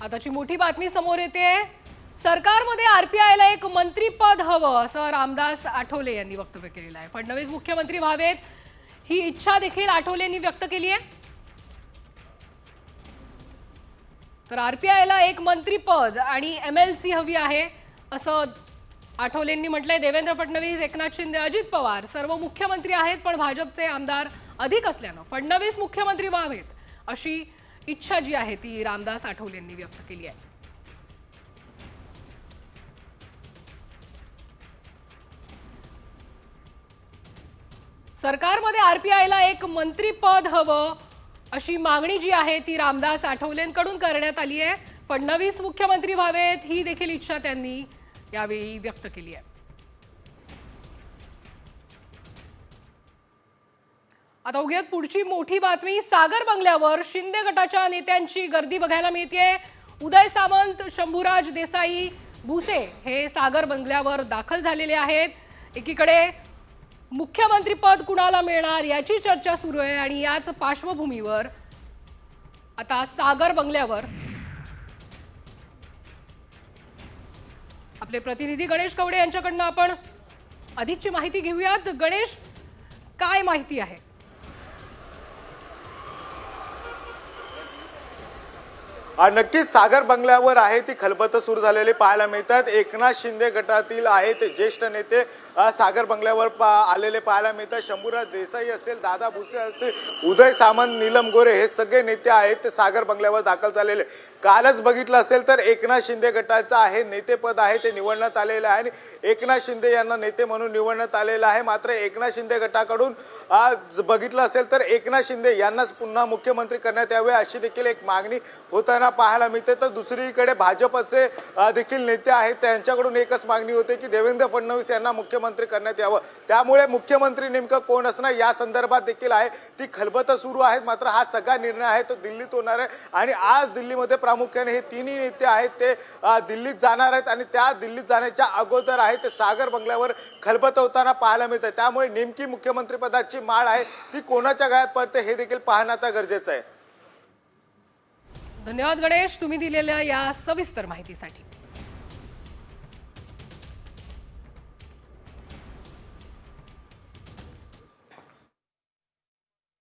आताची मोठी बातमी समोर येते। सरकारमध्ये आरपीआयला एक मंत्रीपद हवं असं रामदास आठवले यांनी वक्तव्य केलेलं आहे। फडणवीस मुख्यमंत्री व्हावेत ही इच्छा देखील आठवलेंनी व्यक्त केली आहे। तर आरपीआयला एक मंत्रीपद आणि एमएलसी हवी आहे असं आठवलेंनी म्हटलंय। देवेंद्र फडणवीस, एकनाथ शिंदे, अजित पवार सर्व मुख्यमंत्री आहेत, पण भाजपचे आमदार अधिक असल्यानं फडणवीस मुख्यमंत्री व्हावेत अशी इच्छा जी आहे ती रामदास आठवलेंनी व्यक्त केली आहे। सरकारमध्ये आरपीआयला एक मंत्रीपद हवं अशी मागणी जी आहे ती रामदास आठवलेंकडून करण्यात आली आहे। फडणवीस मुख्यमंत्री व्हावेत ही देखील इच्छा त्यांनी यावेळी व्यक्त केली आहे। आता उद्या पुढची मोठी बातमी। सागर बंगल्यावर शिंदे गटाच्या नेत्यांची गर्दी बघायला मिळते। उदय सामंत, शंभूराज देसाई, भुसे हे सागर बंगल्यावर दाखल झालेले आहेत। एकीकडे मुख्यमंत्रीपद कुणाला मिळणार याची चर्चा सुरू आहे आणि याच पार्श्वभूमीवर आता सागर बंगल्यावर आपले प्रतिनिधी गणेश कवडे यांच्याकडून आपण अधिकची माहिती घेऊयात। गणेश, काय माहिती आहे? नक्कीच सागर बंगल्यावर आहे ती खलबत सुरू झालेली पाहायला मिळतात। एकनाथ शिंदे गटातील आहेत ज्येष्ठ नेते सागर बंगल्यावर आलेले पाहायला मिळतात। शंभूराज देसाई असतील, दादा भुसे असतील, उदय सामंत, नीलम गोरे हे सगळे नेते आहेत ते सागर बंगल्यावर दाखल झालेले। कालच बघितलं असेल तर एकनाथ शिंदे गटाचं आहे नेतेपद आहे ते निवडण्यात आलेलं आहे आणि एकनाथ शिंदे यांना नेते म्हणून निवडण्यात आलेलं आहे। मात्र एकनाथ शिंदे गटाकडून बघितलं असेल तर एकनाथ शिंदे यांनाच पुन्हा मुख्यमंत्री करण्यात यावे अशी देखील एक मागणी होताना पाहायला मिळते। तर दुसरीकडे भाजपचे देखील नेते आहेत त्यांच्याकडून एकच मागणी होते की देवेंद्र फडणवीस यांना मुख्यमंत्री करण्यात यावं। त्यामुळे मुख्यमंत्री नेमकं कोण असणार या संदर्भात देखील आहे ती खलबत सुरू आहे। मात्र हा सगळा निर्णय आहे तो दिल्लीत होणार आहे आणि आज दिल्लीमध्ये प्रामुख्याने हे तिन्ही नेते आहेत ते दिल्लीत जाणार आहेत आणि त्या दिल्लीत जाण्याच्या अगोदर आहे ते सागर बंगल्यावर खलबत होताना पाहायला मिळते। त्यामुळे नेमकी मुख्यमंत्री पदाची माळ आहे ती कोणाच्या गळ्यात पडते हे देखील पाहणं आता गरजेचं आहे। धन्यवाद गणेश, तुम्ही दिलेल्या या सविस्तर माहितीसाठी।